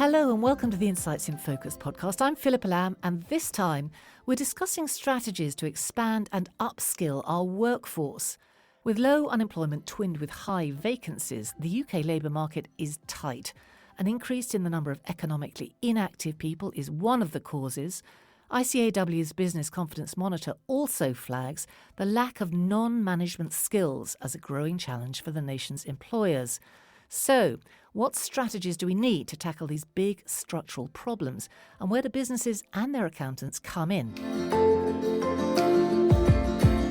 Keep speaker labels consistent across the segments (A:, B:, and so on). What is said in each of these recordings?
A: Hello and welcome to the Insights In Focus podcast. I'm Philippa Lamb, and this time we're discussing strategies to expand and upskill our workforce. With low unemployment twinned with high vacancies, the UK labour market is tight. An increase in the number of economically inactive people is one of the causes. ICAEW's Business Confidence Monitor also flags the lack of non-management skills as a growing challenge for the nation's employers. So, what strategies do we need to tackle these big structural problems, and where do businesses and their accountants come in?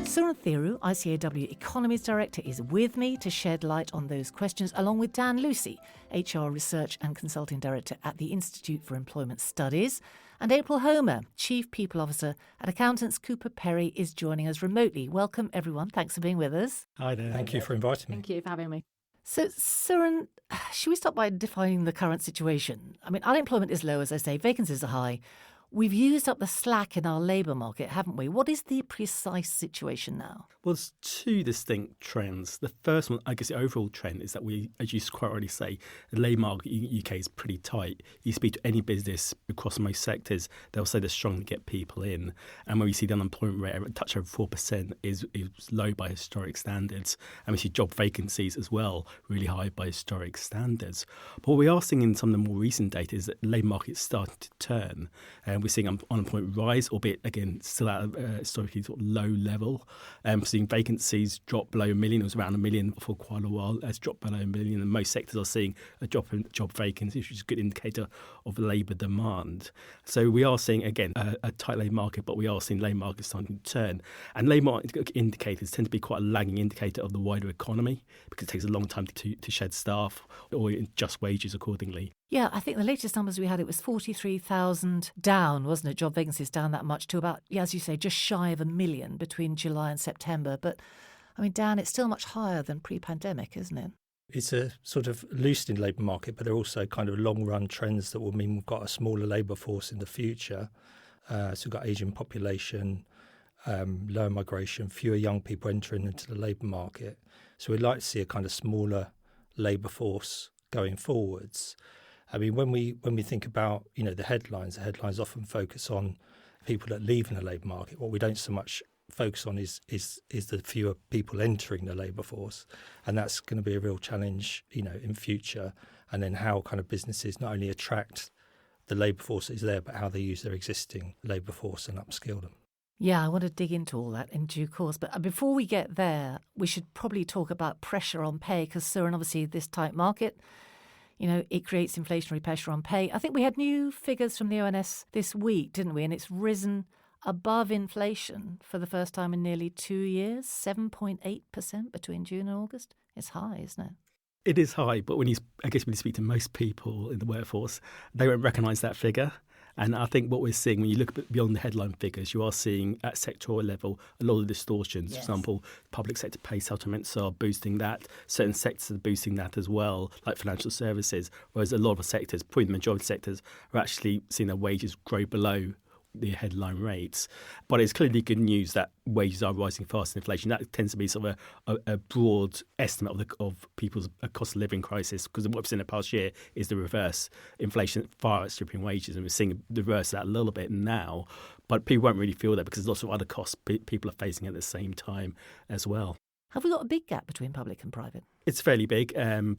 A: Suren Thiru, ICAEW Economies Director, is with me to shed light on those questions, along with Dan Lucy, HR Research and Consulting Director at the Institute for Employment Studies, and April Homer, Chief People Officer at accountants Cooper Parry, is joining us remotely. Welcome, everyone. Thanks for being with us.
B: Hi there. Thank you for inviting me.
C: Thank you for having me.
A: So, Suren, should we start by defining the current situation? I mean, unemployment is low, as I say, vacancies are high. We've used up the slack in our labour market, haven't we? What is the precise situation now?
B: Well, there's two distinct trends. The first one, I guess the overall trend is that we, as you quite already say, the labour market in the UK is pretty tight. You speak to any business across most sectors, they'll say they're struggling to get people in. And when we see the unemployment rate a touch over 4% is low by historic standards. And we see job vacancies as well, really high by historic standards. But what we are seeing in some of the more recent data is that the labour market is starting to turn. We're seeing unemployment rise, albeit, again, still at a historically sort of low level. We're seeing vacancies drop below 1 million. It was around 1 million for quite a while. It's dropped below 1 million. And most sectors are seeing a drop in job vacancies, which is a good indicator of labour demand. So we are seeing, again, a tight labour market, but we are seeing labour market starting to turn. And labour market indicators tend to be quite a lagging indicator of the wider economy because it takes a long time to shed staff or adjust wages accordingly.
A: Yeah, I think the latest numbers we had, it was 43,000 down, wasn't it? Job vacancies down that much to about, as you say, just shy of 1 million between July and September. But, I mean, Dan, it's still much higher than pre-pandemic, isn't it?
D: It's a sort of loosening labour market, but there are also kind of long-run trends that will mean we've got a smaller labour force in the future. So we've got ageing population, lower migration, fewer young people entering into the labour market. So we'd like to see a kind of smaller labour force going forwards. I mean, when we think about, the headlines often focus on people that leave in the labour market. What we don't so much focus on is the fewer people entering the labour force. And that's going to be a real challenge, in future. And then how kind of businesses not only attract the labour force that is there, but how they use their existing labour force and upskill them.
A: Yeah, I want to dig into all that in due course. But before we get there, we should probably talk about pressure on pay, because, Suren, obviously this tight market, it creates inflationary pressure on pay. I think we had new figures from the ONS this week, didn't we? And it's risen above inflation for the first time in nearly 2 years, 7.8% between June and August. It's high, isn't it?
B: It is high, but when you speak to most people in the workforce, they won't recognise that figure. And I think what we're seeing, when you look beyond the headline figures, you are seeing at sectoral level a lot of distortions.
A: Yes.
B: For example, public sector pay settlements are boosting that. Certain sectors are boosting that as well, like financial services, whereas a lot of sectors, probably the majority of sectors, are actually seeing their wages grow below the headline rates. But it's clearly good news that wages are rising faster than inflation. That tends to be sort of a broad estimate of people's cost of living crisis, because what we've seen in the past year is the reverse. Inflation far outstripping wages, and we're seeing the reverse of that a little bit now. But people won't really feel that because there's lots of other costs people are facing at the same time as well.
A: Have we got a big gap between public and private?
B: It's fairly big.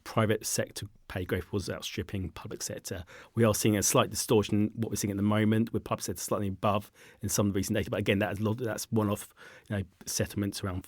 B: Private sector pay growth was outstripping public sector. We are seeing a slight distortion, what we're seeing at the moment, with public sector slightly above in some of the recent data. But again, that's one-off settlements around,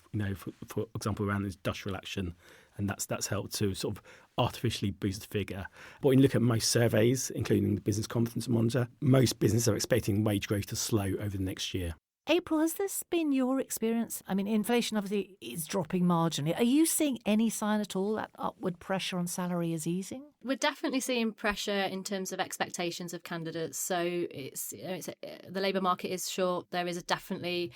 B: for example, around industrial action. And that's helped to sort of artificially boost the figure. But when you look at most surveys, including the Business Confidence Monitor, most businesses are expecting wage growth to slow over the next year.
A: April, has this been your experience? I mean, inflation obviously is dropping marginally. Are you seeing any sign at all that upward pressure on salary is easing?
C: We're definitely seeing pressure in terms of expectations of candidates. So the labour market is short. There is definitely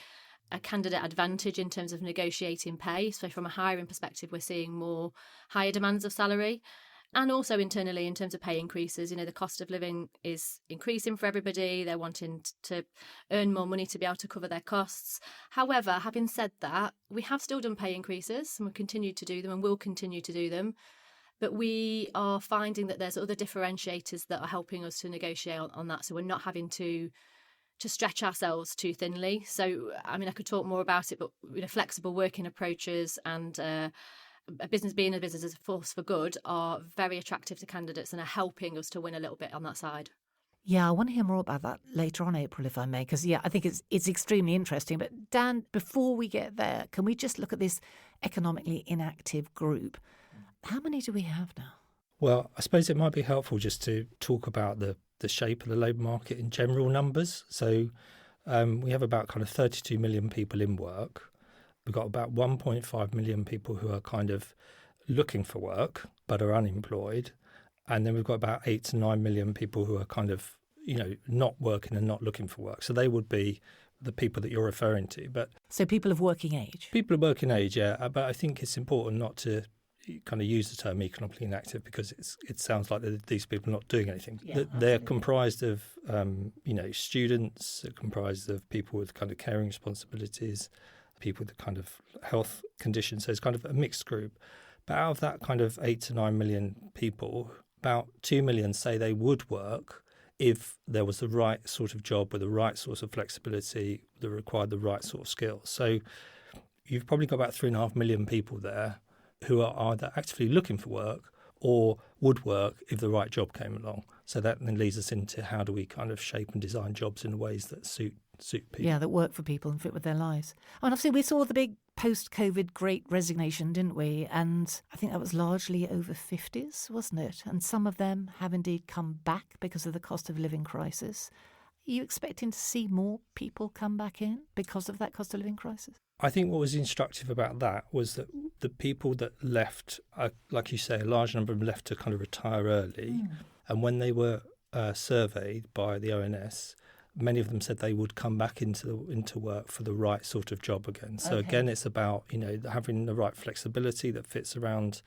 C: a candidate advantage in terms of negotiating pay. So from a hiring perspective, we're seeing more higher demands of salary. And also internally, in terms of pay increases, the cost of living is increasing for everybody. They're wanting to earn more money to be able to cover their costs. However, having said that, we have still done pay increases and we'll continue to do them and will continue to do them. But we are finding that there's other differentiators that are helping us to negotiate on that. So we're not having to stretch ourselves too thinly. So, I mean, I could talk more about it, but flexible working approaches and being a business as a force for good are very attractive to candidates and are helping us to win a little bit on that side.
A: Yeah, I want to hear more about that later on, April, if I may, because, I think it's extremely interesting. But Dan, before we get there, can we just look at this economically inactive group? How many do we have now?
D: Well, I suppose it might be helpful just to talk about the shape of the labour market in general numbers. So we have about kind of 32 million people in work. We've got about 1.5 million people who are kind of looking for work but are unemployed. And then we've got about 8 to 9 million people who are kind of, not working and not looking for work. So they would be the people that you're referring to.
A: So people of working age?
D: People of working age, yeah. But I think it's important not to kind of use the term economically inactive because it sounds like these people are not doing anything.
A: Yeah,
D: they're comprised of, students, they're comprised of people with kind of caring responsibilities, people with kind of health conditions. So it's kind of a mixed group. But out of that kind of 8 to 9 million people, about 2 million say they would work if there was the right sort of job with the right sort of flexibility that required the right sort of skills. So you've probably got about 3.5 million people there who are either actively looking for work or would work if the right job came along. So that then leads us into how do we kind of shape and design jobs in ways that suit people.
A: Yeah, that work for people and fit with their lives. And obviously we saw the big post-COVID great resignation, didn't we? And I think that was largely over 50s, wasn't it? And some of them have indeed come back because of the cost of living crisis. Are you expecting to see more people come back in because of that cost of living crisis?
D: I think what was instructive about that was that the people that left, like you say, a large number of them left to kind of retire early. And when they were surveyed by the ONS, many of them said they would come back into work for the right sort of job again. So again, it's about having the right flexibility that fits around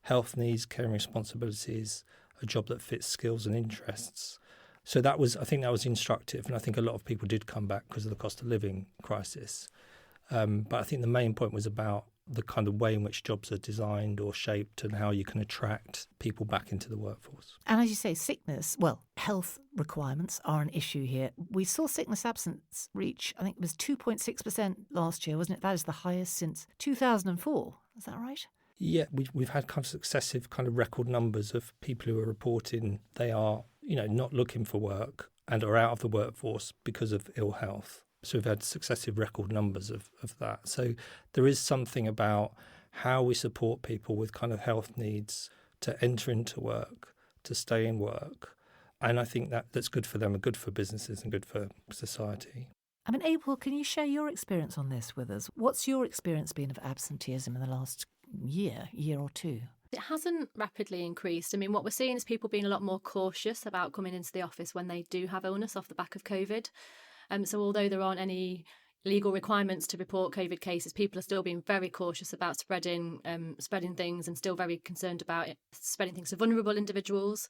D: health needs, caring responsibilities, a job that fits skills and interests. So I think that was instructive, and I think a lot of people did come back because of the cost of living crisis. But I think the main point was about the kind of way in which jobs are designed or shaped and how you can attract people back into the workforce.
A: And as you say, health requirements are an issue here. We saw sickness absence reach, I think it was 2.6% last year, wasn't it? That is the highest since 2004. Is that right?
D: Yeah, we've had kind of successive kind of record numbers of people who are reporting they are, not looking for work and are out of the workforce because of ill health. So we've had successive record numbers of that. So there is something about how we support people with kind of health needs to enter into work, to stay in work. And I think that's good for them and good for businesses and good for society.
A: I mean, April, can you share your experience on this with us? What's your experience been of absenteeism in the last year or two?
C: It hasn't rapidly increased. I mean, what we're seeing is people being a lot more cautious about coming into the office when they do have illness off the back of COVID. So although there aren't any legal requirements to report COVID cases, people are still being very cautious about spreading things and still very concerned about spreading things to vulnerable individuals.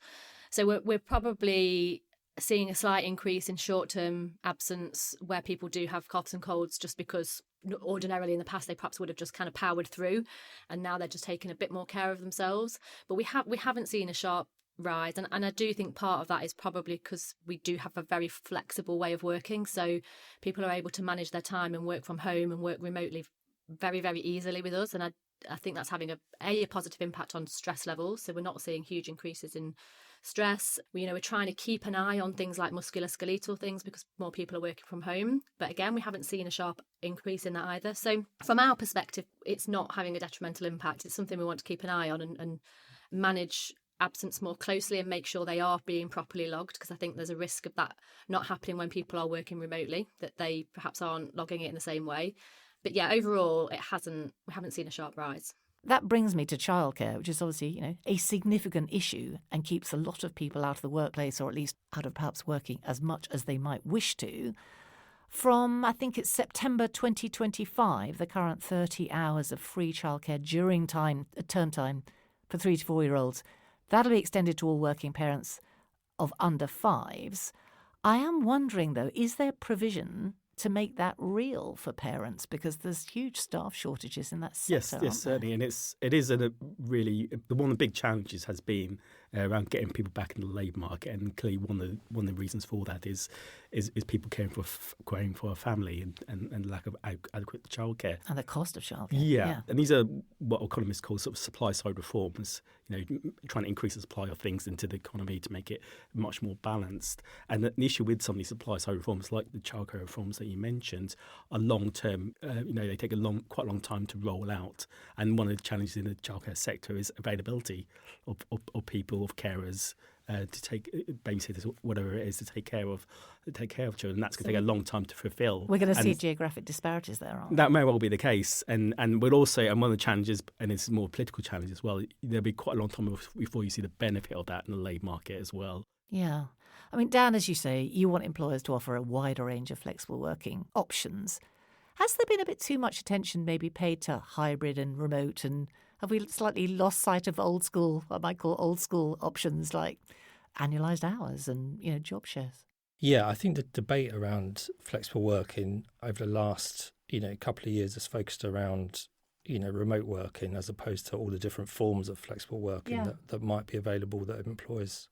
C: So we're probably seeing a slight increase in short-term absence where people do have coughs and colds just because ordinarily in the past they perhaps would have just kind of powered through and now they're just taking a bit more care of themselves. But we haven't seen a sharp rise, and I do think part of that is probably because we do have a very flexible way of working, so people are able to manage their time and work from home and work remotely very, very easily with us, and I think that's having a positive impact on stress levels. So we're not seeing huge increases in stress. We're trying to keep an eye on things like musculoskeletal things because more people are working from home, but again we haven't seen a sharp increase in that either. So from our perspective, it's not having a detrimental impact. It's something we want to keep an eye on and manage absence more closely and make sure they are being properly logged, because I think there's a risk of that not happening when people are working remotely, that they perhaps aren't logging it in the same way. But yeah, overall we haven't seen a sharp rise.
A: That brings me to childcare, which is obviously, a significant issue and keeps a lot of people out of the workplace, or at least out of perhaps working as much as they might wish to. From, I think it's September 2025, the current 30 hours of free childcare during term time for 3 to 4-year-olds, that'll be extended to all working parents of under 5s. I am wondering, though, is there provision to make that real for parents? Because there's huge staff shortages in that sector.
B: Yes, certainly. And it is a really one of the big challenges has been around getting people back in the labour market. And clearly one of the reasons for that is people caring for a family and lack of adequate childcare.
A: And the cost of childcare.
B: Yeah. And these are what economists call sort of supply side reforms, trying to increase the supply of things into the economy to make it much more balanced. And the issue with some of these supply side reforms, like the childcare reforms that you mentioned, are long term. They take quite a long time to roll out. And one of the challenges in the childcare sector is availability of people, of carers, to take babysitters, whatever it is, to take care of children. That's going to take a long time to fulfil.
A: We're going to see geographic disparities there, aren't we?
B: That may well be the case, and we'll also, and one of the challenges, and it's more political challenge as well. There'll be quite a long time before you see the benefit of that in the labour market as well.
A: Yeah, I mean, Dan, as you say, you want employers to offer a wider range of flexible working options. Has there been a bit too much attention maybe paid to hybrid and remote, and have we slightly lost sight of old school, what I might call old school options like annualised hours and, job shares?
D: Yeah, I think the debate around flexible working over the last, couple of years has focused around, remote working as opposed to all the different forms of flexible working that might be available that employers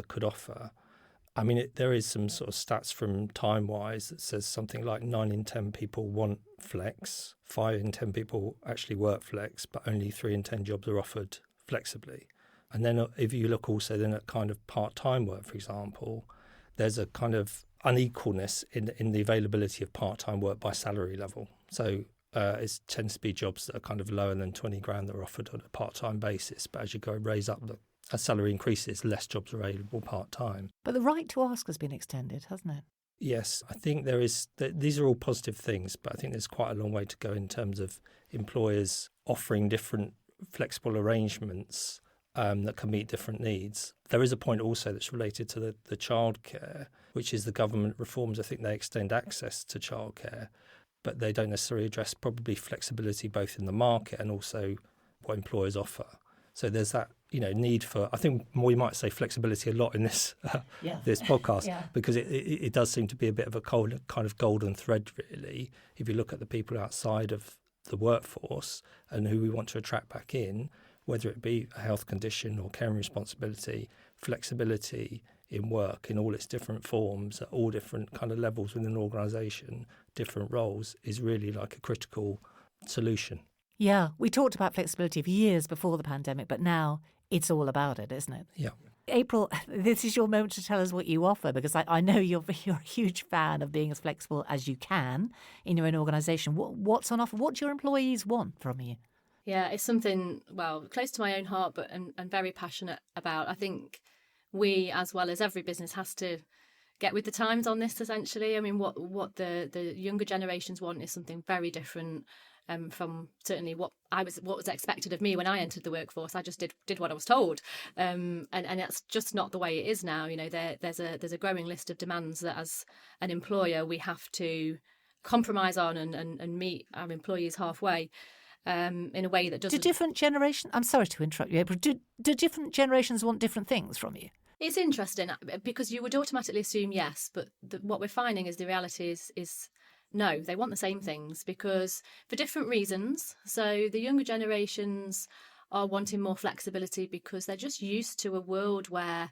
D: could offer. I mean, there is some sort of stats from Time-Wise that says something like 9 in 10 people want flex, 5 in 10 people actually work flex, but only 3 in 10 jobs are offered flexibly. And then if you look also then at kind of part-time work, for example, there's a kind of unequalness in the availability of part-time work by salary level. So it tends to be jobs that are kind of lower than 20 grand that are offered on a part-time basis. But as you go raise up as salary increases, less jobs are available part-time.
A: But the right to ask has been extended, hasn't it?
D: Yes, I think there is. These are all positive things, but I think there's quite a long way to go in terms of employers offering different flexible arrangements that can meet different needs. There is a point also that's related to the childcare, which is the government reforms. I think they extend access to childcare, but they don't necessarily address probably flexibility both in the market and also what employers offer. So there's that, need for, I think we might say flexibility a lot in this this podcast, because it does seem to be a bit of a kind of golden thread, really. If you look at the people outside of the workforce and who we want to attract back in, whether it be a health condition or caring responsibility, flexibility in work in all its different forms at all different kind of levels within an organisation, different roles, is really like a critical solution.
A: Yeah, we talked about flexibility for years before the pandemic, but now it's all about it, isn't it?
D: Yeah.
A: April, this is your moment to tell us what you offer, because I know you're a huge fan of being as flexible as you can in your own organisation. What's on offer? What do your employees want from you?
C: Yeah, it's something, close to my own heart, but and very passionate about. I think we, as well as every business, has to get with the times on this, essentially. I mean, what the younger generations want is something very different from certainly what was expected of me when I entered the workforce. I just did what I was told, and that's just not the way it is now. There's a growing list of demands that as an employer we have to compromise on and meet our employees halfway. In a way that doesn't.
A: Do different generations? I'm sorry to interrupt you, April. Do different generations want different things from you?
C: It's interesting because you would automatically assume yes, but what we're finding is the reality is no. They want the same things because for different reasons. So the younger generations are wanting more flexibility because they're just used to a world where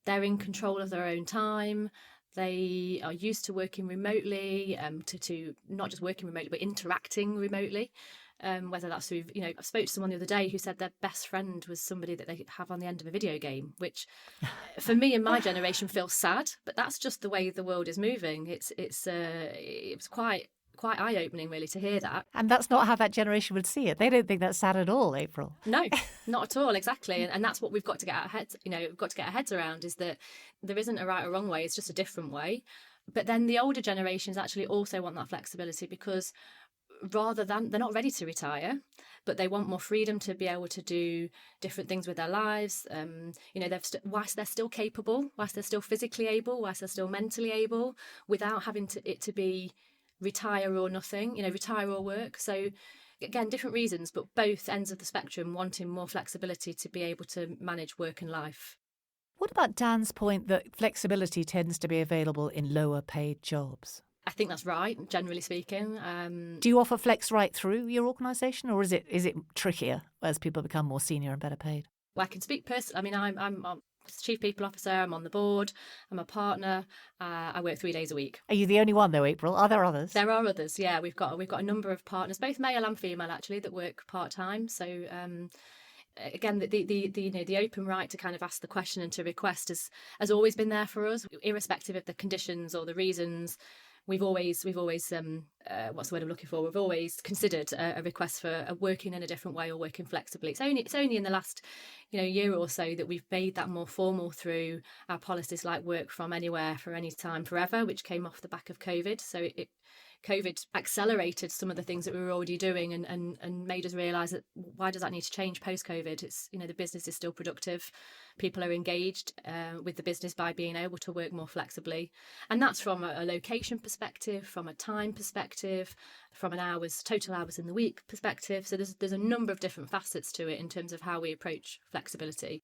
C: they're in control of their own time. They are used to working remotely, to not just working remotely, but interacting remotely. Whether that's through, I spoke to someone the other day who said their best friend was somebody that they have on the end of a video game, which for me and my generation feels sad, but that's just the way the world is moving. It was quite eye-opening, really, to hear that.
A: And that's not how that generation would see it. They don't think that's sad at all, April.
C: No, not at all, exactly. And that's what we've got to get our heads, we've got to get our heads around, is that there isn't a right or wrong way, it's just a different way. But then the older generations actually also want that flexibility because rather than, they're not ready to retire, but they want more freedom to be able to do different things with their lives. Whilst they're still capable, whilst they're still physically able, whilst they're still mentally able, without having it to be retire or nothing, retire or work. So again, different reasons, but both ends of the spectrum wanting more flexibility to be able to manage work and life.
A: What about Dan's point that flexibility tends to be available in lower paid jobs?
C: I think that's right, generally speaking.
A: Do you offer flex right through your organisation, or is it trickier as people become more senior and better paid?
C: Well, I can speak personally. I mean, I'm Chief People Officer, I'm on the board, I'm a partner, I work 3 days a week.
A: Are you the only one though, April? Are there others?
C: There are others, yeah. We've got a number of partners, both male and female actually, that work part-time. So again, the open right to kind of ask the question and to request has always been there for us, irrespective of the conditions or the reasons. We've always what's the word I'm looking for? We've always considered a request for working in a different way or working flexibly. It's only in the last year or so that we've made that more formal through our policies like work from anywhere, for any time, forever, which came off the back of COVID. So COVID accelerated some of the things that we were already doing and made us realise that why does that need to change post-COVID? It's, the business is still productive. People are engaged with the business by being able to work more flexibly. And that's from a location perspective, from a time perspective, from an total hours in the week perspective. So there's a number of different facets to it in terms of how we approach flexibility.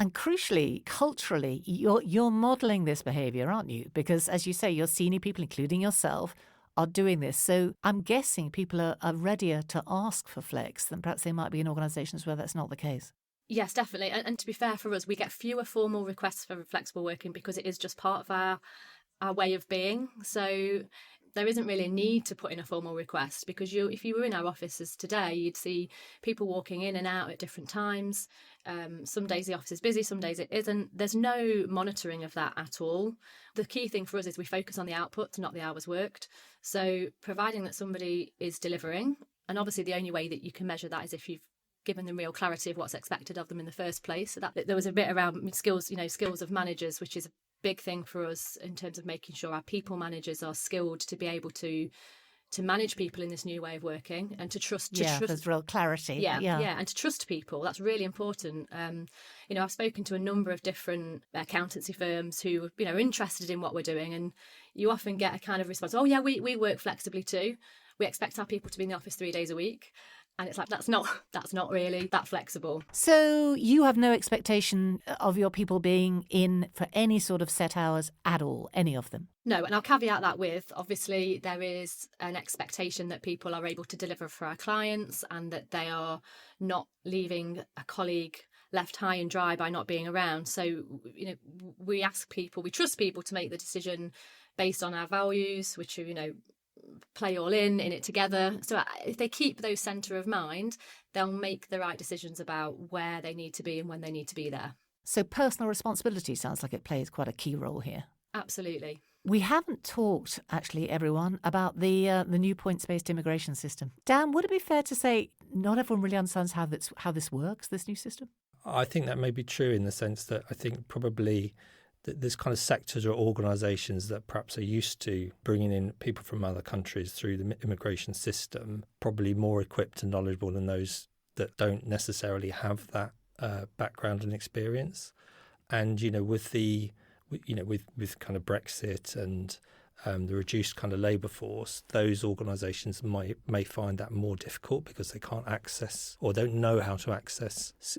A: And crucially, culturally, you're modelling this behaviour, aren't you? Because as you say, your senior people, including yourself, are doing this. So I'm guessing people are readier to ask for flex than perhaps they might be in organisations where that's not the case.
C: Yes, definitely. And to be fair for us, we get fewer formal requests for flexible working because it is just part of our way of being. So there isn't really a need to put in a formal request because if you were in our offices today, you'd see people walking in and out at different times. Some days the office is busy, some days it isn't. There's no monitoring of that at all. The key thing for us is we focus on the output, not the hours worked. So providing that somebody is delivering, and obviously the only way that you can measure that is if you've given them real clarity of what's expected of them in the first place. So that there was a bit around skills of managers, which is a big thing for us in terms of making sure our people managers are skilled to be able to manage people in this new way of working and to trust.
A: There's real clarity.
C: Yeah, and to trust people. That's really important. I've spoken to a number of different accountancy firms who are interested in what we're doing, and you often get a kind of response, oh yeah, we work flexibly too. We expect our people to be in the office 3 days a week. And it's like, that's not really that flexible.
A: So you have no expectation of your people being in for any sort of set hours at all, any of them?
C: No, and I'll caveat that with, obviously, there is an expectation that people are able to deliver for our clients and that they are not leaving a colleague left high and dry by not being around. So, we trust people to make the decision based on our values, which are, play all in it together. So if they keep those centre of mind, they'll make the right decisions about where they need to be and when they need to be there.
A: So personal responsibility sounds like it plays quite a key role here.
C: Absolutely.
A: We haven't talked, actually, everyone, about the new points-based immigration system. Dan, would it be fair to say not everyone really understands how this works, this new system?
D: I think that may be true in the sense that I think probably there's kind of sectors or organisations that perhaps are used to bringing in people from other countries through the immigration system, probably more equipped and knowledgeable than those that don't necessarily have that background and experience. And with kind of Brexit and the reduced kind of labour force, those organisations may find that more difficult because they can't access or don't know how to access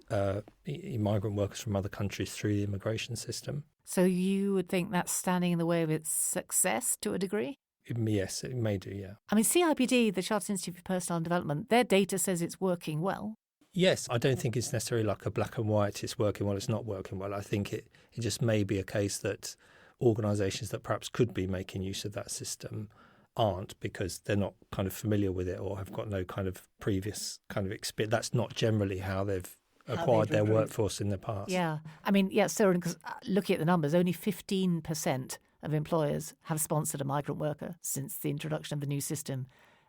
D: migrant workers from other countries through the immigration system.
A: So you would think that's standing in the way of its success to a degree?
D: Yes, it may do, yeah.
A: I mean, CIPD, the Chartered Institute for Personnel Development, their data says it's working well.
D: Yes, I don't think it's necessarily like a black and white, it's working well, it's not working well. I think it just may be a case that organisations that perhaps could be making use of that system aren't because they're not kind of familiar with it or have got no kind of previous kind of experience. That's not generally how they've acquired their workforce in the past.
A: Yeah. I mean, Suren, because looking at the numbers, only 15% of employers have sponsored a migrant worker since the introduction of the new system.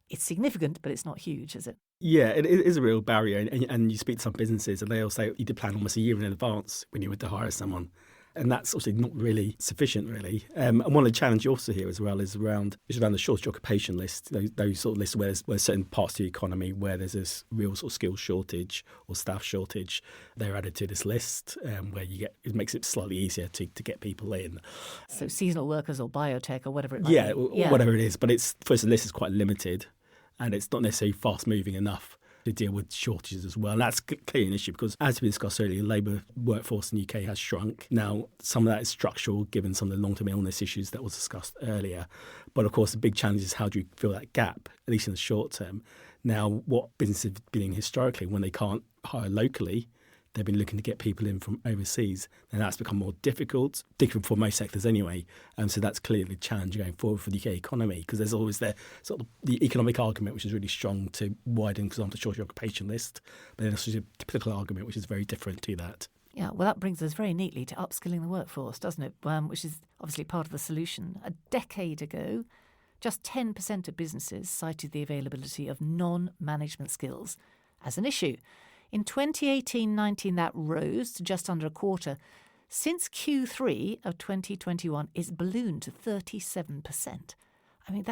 A: It's significant, but it's not huge, is it?
B: Yeah, it is a real barrier. And you speak to some businesses and they'll say you need to plan almost a year in advance when you were to hire someone. And that's obviously not really sufficient, really. And one of the challenges you also hear as well is around the shortage occupation list, those sort of lists where certain parts of the economy where there's this real sort of skill shortage or staff shortage, they're added to this list where it makes it slightly easier to get people in.
A: So seasonal workers or biotech or whatever it might be.
B: Yeah, whatever it is. But the list is quite limited and it's not necessarily fast moving enough to deal with shortages as well. And that's clearly an issue because, as we discussed earlier, the labour workforce in the UK has shrunk. Now, some of that is structural, given some of the long-term illness issues that was discussed earlier. But of course, the big challenge is how do you fill that gap, at least in the short term. Now, what businesses have been doing historically, when they can't hire locally, they've been looking to get people in from overseas, and that's become more difficult for most sectors anyway. So that's clearly a challenge going forward for the UK economy, because there's always the sort of the economic argument, which is really strong to widen, for example, the shortage occupation list, but then there's a political argument, which is very different to that.
A: Yeah, well, that brings us very neatly to upskilling the workforce, doesn't it? Which is obviously part of the solution. A decade ago, just 10% of businesses cited the availability of non-management skills as an issue. In 2018-19, that rose to just under a quarter. Since Q3 of 2021, it's ballooned to 37%. I mean,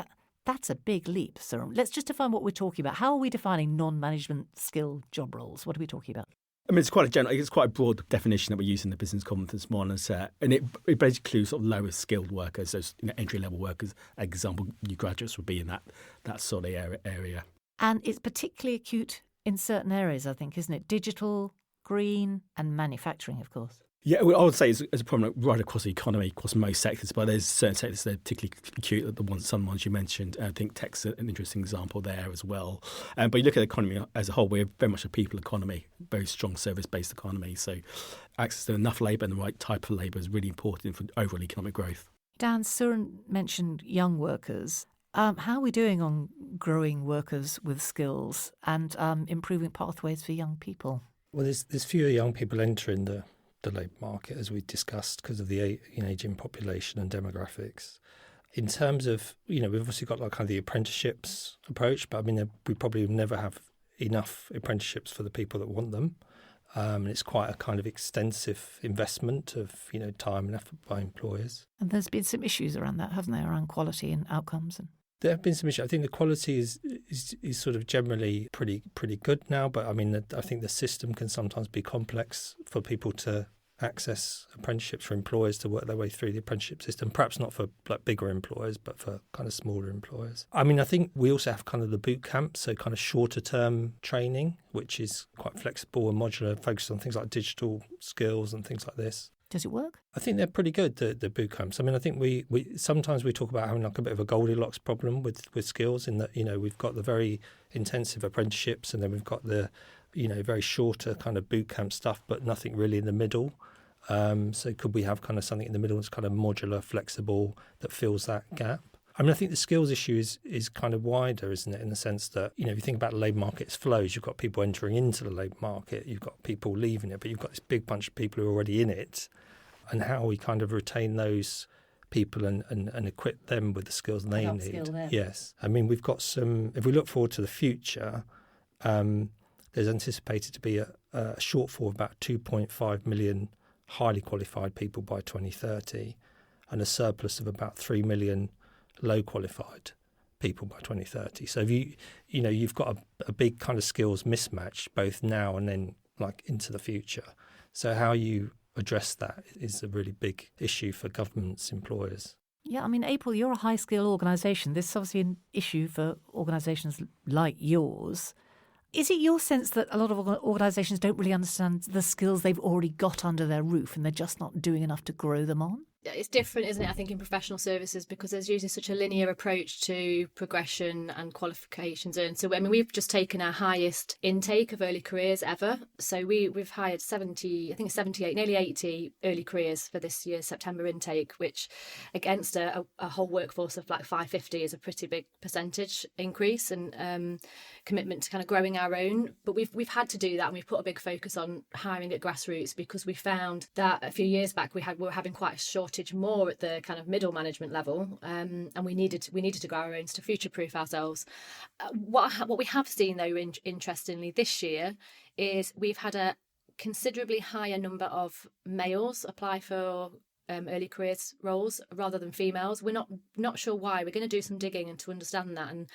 A: that's a big leap, Suren. Let's just define what we're talking about. How are we defining non-management skill job roles? What are we talking about?
B: I mean, it's quite a broad definition that we use in the Business Confidence Monitor, and it basically includes sort of lower skilled workers, so entry level workers. Example, new graduates would be in that sort of area.
A: And it's particularly acute in certain areas, I think, isn't it? Digital, green, and manufacturing, of course.
B: Yeah, well, I would say it's a problem right across the economy, across most sectors, but there's certain sectors that are particularly acute, some ones you mentioned. I think tech's an interesting example there as well. But you look at the economy as a whole, we're very much a people economy, very strong service-based economy. So access to enough labour and the right type of labour is really important for overall economic growth.
A: Dan, Suren mentioned young workers. How are we doing on growing workers with skills and improving pathways for young people?
D: Well, there's fewer young people entering the labour market, as we discussed, because of the ageing population and demographics. In terms of, we've obviously got like kind of the apprenticeships approach, but I mean, we probably never have enough apprenticeships for the people that want them. And it's quite a kind of extensive investment of, time and effort by employers. And
A: there's been some issues around that, haven't there, around quality and outcomes?
D: There have been some issues. I think the quality is sort of generally pretty good now, but I mean, I think the system can sometimes be complex for people to access apprenticeships, for employers to work their way through the apprenticeship system, perhaps not for like bigger employers, but for kind of smaller employers. I mean, I think we also have kind of the boot camp, so kind of shorter term training, which is quite flexible and modular, focused on things like digital skills and things like this.
A: Does it work?
D: I think they're pretty good, the boot camps. I mean, I think we sometimes we talk about having like a bit of a Goldilocks problem with skills, in that, we've got the very intensive apprenticeships and then we've got the, very shorter kind of boot camp stuff, but nothing really in the middle. So could we have kind of something in the middle that's kind of modular, flexible, that fills that gap? I mean, I think the skills issue is kind of wider, isn't it, in the sense that, if you think about the labour market's flows, you've got people entering into the labour market, you've got people leaving it, but you've got this big bunch of people who are already in it, and how we kind of retain those people and equip them with the skills they need. Yes. I mean, we've got if we look forward to the future, there's anticipated to be a shortfall of about 2.5 million highly qualified people by 2030 and a surplus of about 3 million low qualified people by 2030. So if you've got a big kind of skills mismatch both now and then like into the future. So how you address that is a really big issue for governments, employers.
A: Yeah, I mean, April, you're a high-skill organisation. This is obviously an issue for organisations like yours. Is it your sense that a lot of organisations don't really understand the skills they've already got under their roof and they're just not doing enough to grow them on?
C: It's different, isn't it, I think, in professional services, because there's usually such a linear approach to progression and qualifications. And so, I mean, we've just taken our highest intake of early careers ever. So we've hired 78, nearly 80 early careers for this year's September intake, which against a whole workforce of like 550 is a pretty big percentage increase and commitment to kind of growing our own. But we've had to do that, and we've put a big focus on hiring at grassroots, because we found that a few years back we were having quite a shortage more at the kind of middle management level, and we needed to grow our own to future-proof ourselves. What we have seen, though, interestingly this year, is we've had a considerably higher number of males apply for early careers roles rather than females. We're not sure why. We're going to do some digging and to understand that, and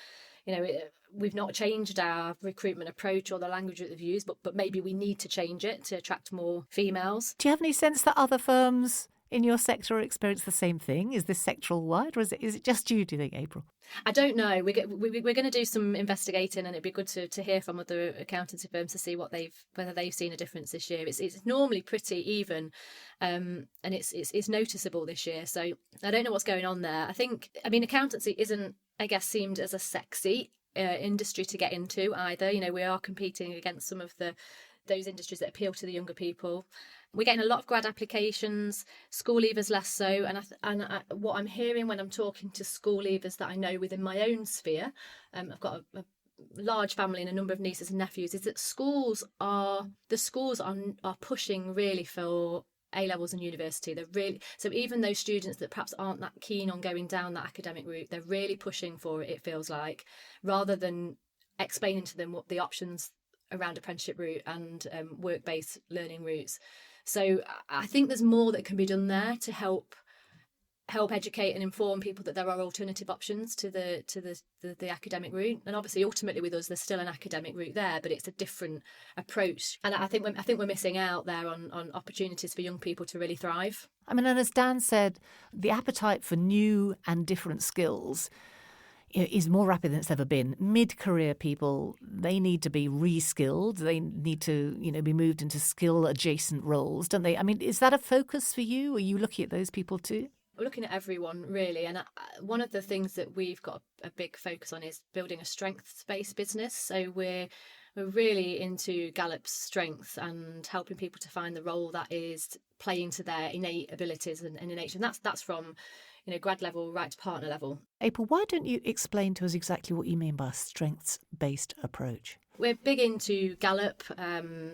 C: we've not changed our recruitment approach or the language that we've used, but maybe we need to change it to attract more females.
A: Do you have any sense that other firms in your sector experience the same thing? Is this sectoral wide, or is it just you, do you think, April?
C: I don't know. We're going to do some investigating, and it'd be good to hear from other accountancy firms to see whether they've seen a difference this year. It's normally pretty even, and it's noticeable this year. So I don't know what's going on there. I mean, accountancy isn't, I guess, seemed as a sexy industry to get into either. We are competing against some of those industries that appeal to the younger people. We're getting a lot of grad applications, school leavers less so. And what I'm hearing when I'm talking to school leavers that I know within my own sphere, I've got a large family and a number of nieces and nephews, is that schools are pushing really for A-levels and university. So even those students that perhaps aren't that keen on going down that academic route, they're really pushing for it feels like, rather than explaining to them what the options around apprenticeship route and work-based learning routes. So I think there's more that can be done there to help educate and inform people that there are alternative options to the academic route. And obviously, ultimately, with us, there's still an academic route there, but it's a different approach. And I think we're missing out there on opportunities for young people to really thrive.
A: I mean, and as Dan said, the appetite for new and different skills is more rapid than it's ever been. Mid-career people, they need to be re-skilled. They need to, be moved into skill-adjacent roles, don't they? I mean, is that a focus for you? Are you looking at those people too?
C: We're looking at everyone, really. And one of the things that we've got a big focus on is building a strengths-based business. So we're really into Gallup's strengths and helping people to find the role that is playing to their innate abilities and innate. And that's from grad level right to partner level.
A: April, why don't you explain to us exactly what you mean by a strengths-based approach?
C: We're big into Gallup,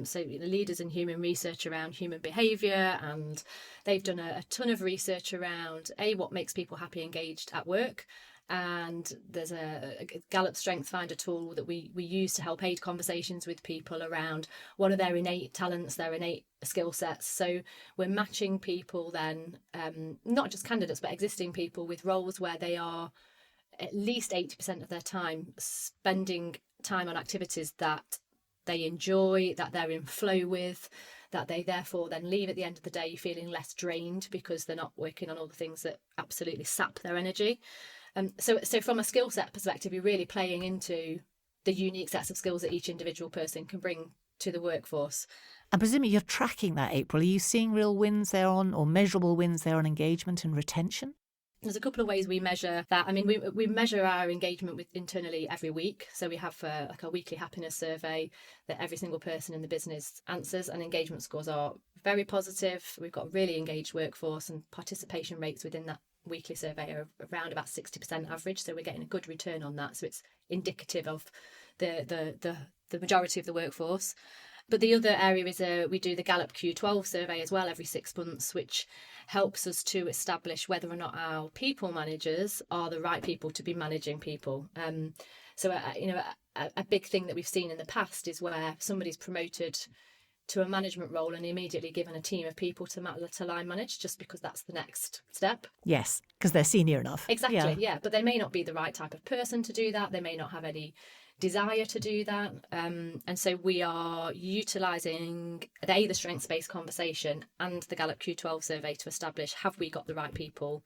C: so leaders in human research around human behaviour, and they've done a ton of research around what makes people happy, engaged at work. And there's a Gallup Strength Finder tool that we use to help aid conversations with people around what are their innate talents, their innate skill sets. So we're matching people then, not just candidates, but existing people with roles where they are at least 80% of their time spending time on activities that they enjoy, that they're in flow with, that they therefore then leave at the end of the day feeling less drained because they're not working on all the things that absolutely sap their energy. So from a skill set perspective, you're really playing into the unique sets of skills that each individual person can bring to the workforce.
A: And presumably you're tracking that, April. Are you seeing real wins there or measurable wins there on engagement and retention?
C: There's a couple of ways we measure that. I mean, we measure our engagement internally every week. So we have a weekly happiness survey that every single person in the business answers, and engagement scores are very positive. We've got a really engaged workforce, and participation rates within that weekly survey are around about 60% average. So we're getting a good return on that. So it's indicative of the majority of the workforce. But the other area is we do the Gallup Q12 survey as well every 6 months, which helps us to establish whether or not our people managers are the right people to be managing people. So a big thing that we've seen in the past is where somebody's promoted to a management role and immediately given a team of people to line manage, just because that's the next step.
A: Yes, because they're senior enough.
C: Exactly, yeah. But they may not be the right type of person to do that. They may not have any desire to do that. And so we are utilising the strengths-based conversation and the Gallup Q12 survey to establish, have we got the right people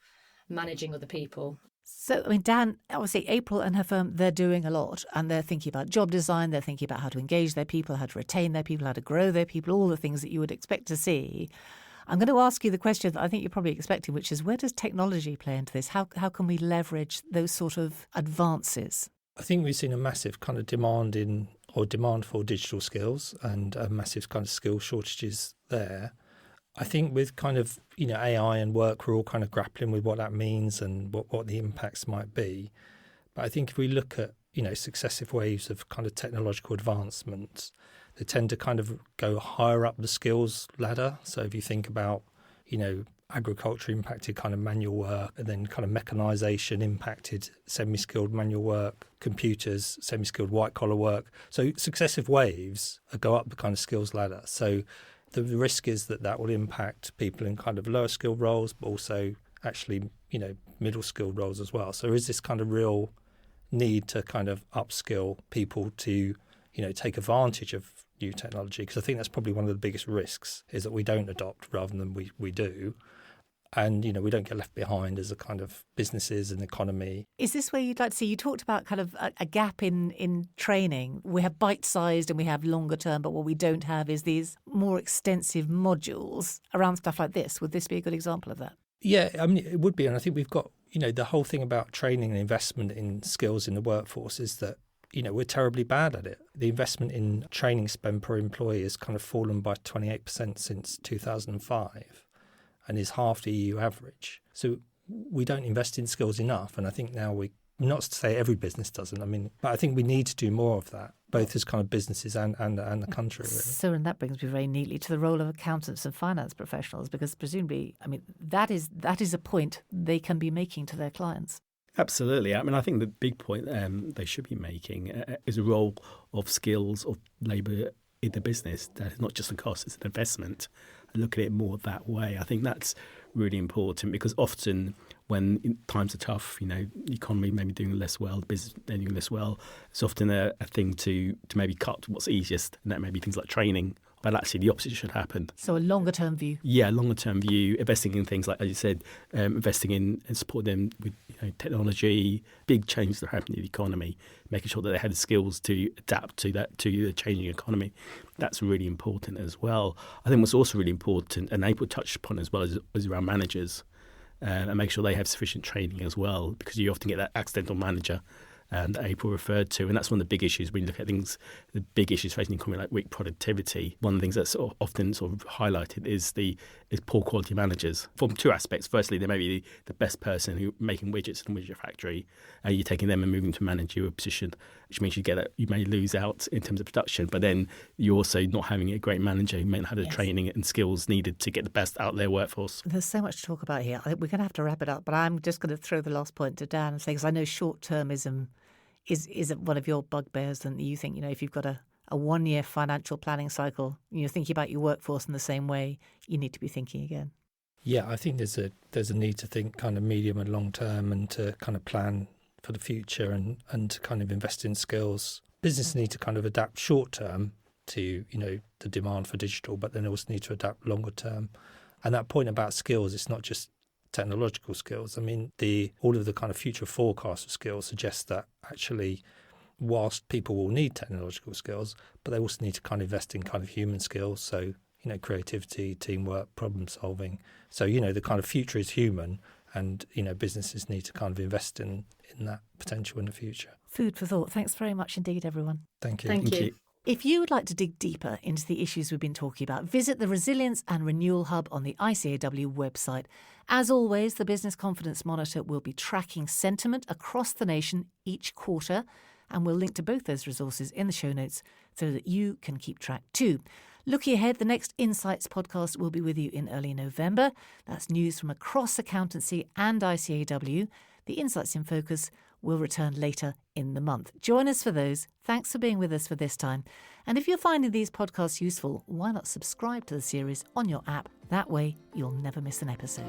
C: managing other people?
A: So, I mean, Dan, obviously April and her firm, they're doing a lot, and they're thinking about job design, they're thinking about how to engage their people, how to retain their people, how to grow their people, all the things that you would expect to see. I'm going to ask you the question that I think you're probably expecting, which is, where does technology play into this? How can we leverage those sort of advances?
D: I think we've seen a massive kind of demand for digital skills and a massive kind of skill shortages there. I think with kind of, AI and work, we're all kind of grappling with what that means and what the impacts might be. But I think if we look at, successive waves of kind of technological advancements, they tend to kind of go higher up the skills ladder. So if you think about, agriculture impacted kind of manual work, and then kind of mechanisation impacted semi-skilled manual work, computers, semi-skilled white-collar work. So successive waves go up the kind of skills ladder. So the risk is that will impact people in kind of lower skilled roles, but also actually, middle skilled roles as well. So there is this kind of real need to kind of upskill people to, take advantage of new technology, because I think that's probably one of the biggest risks, is that we don't adopt rather than we do. And, we don't get left behind as a kind of businesses and economy.
A: Is this where you'd like to see? You talked about kind of a gap in training. We have bite-sized and we have longer term, but what we don't have is these more extensive modules around stuff like this. Would this be a good example of that?
D: Yeah, I mean, it would be. And I think we've got, the whole thing about training and investment in skills in the workforce is that, we're terribly bad at it. The investment in training spend per employee has kind of fallen by 28% since 2005 and is half the EU average. So we don't invest in skills enough. And I think now not to say every business doesn't, but I think we need to do more of that, both as kind of businesses and the country, really.
A: So, and that brings me very neatly to the role of accountants and finance professionals, because presumably, that is a point they can be making to their clients.
B: Absolutely. I think the big point they should be making is a role of skills of labour in the business. That is not just a cost, it's an investment. I look at it more that way. I think that's really important, because often when times are tough, the economy may be doing less well, the business doing less well, it's often a thing to maybe cut what's easiest, and that may be things like training. But actually the opposite should happen.
A: So a longer term view.
B: Yeah, longer term view, investing in things like, as you said, investing in and supporting them with technology, big changes that are happening in the economy, making sure that they have the skills to adapt to the changing economy. That's really important as well. I think what's also really important, and April touched upon as well, is around managers, and make sure they have sufficient training as well, because you often get that accidental manager that April referred to. And that's one of the big issues when you look at things, the big issues facing the economy like weak productivity. One of the things that's often highlighted is poor quality managers from two aspects. Firstly, they may be the best person who making widgets in a widget factory, and you're taking them and moving to a managerial position, which means you may lose out in terms of production. But then you're also not having a great manager who may not have the training and skills needed to get the best out of their workforce.
A: There's so much to talk about here. I think we're going to have to wrap it up, but I'm just going to throw the last point to Dan and say, because I know short-termism is one of your bugbears, and you think, if you've got a 1-year financial planning cycle, you're thinking about your workforce in the same way, you need to be thinking again.
D: Yeah, I think there's a need to think kind of medium and long term, and to kind of plan for the future, and to kind of invest in skills. Business need to kind of adapt short term to, the demand for digital, but then also need to adapt longer term. And that point about skills, it's not just technological skills. All of the kind of future forecast of skills suggests that actually, whilst people will need technological skills, but they also need to kind of invest in kind of human skills. So, creativity, teamwork, problem solving. So, the kind of future is human, and, businesses need to kind of invest in that potential in the future.
A: Food for thought. Thanks very much indeed, everyone.
D: Thank you.
C: Thank you.
A: If you would like to dig deeper into the issues we've been talking about, visit the Resilience and Renewal Hub on the ICAEW website. As always, the Business Confidence Monitor will be tracking sentiment across the nation each quarter, and we'll link to both those resources in the show notes so that you can keep track too. Looking ahead, the next Insights podcast will be with you in early November. That's news from across accountancy and ICAEW. The Insights in Focus will return later in the month. Join us for those. Thanks for being with us for this time. And if you're finding these podcasts useful, why not subscribe to the series on your app? That way, you'll never miss an episode.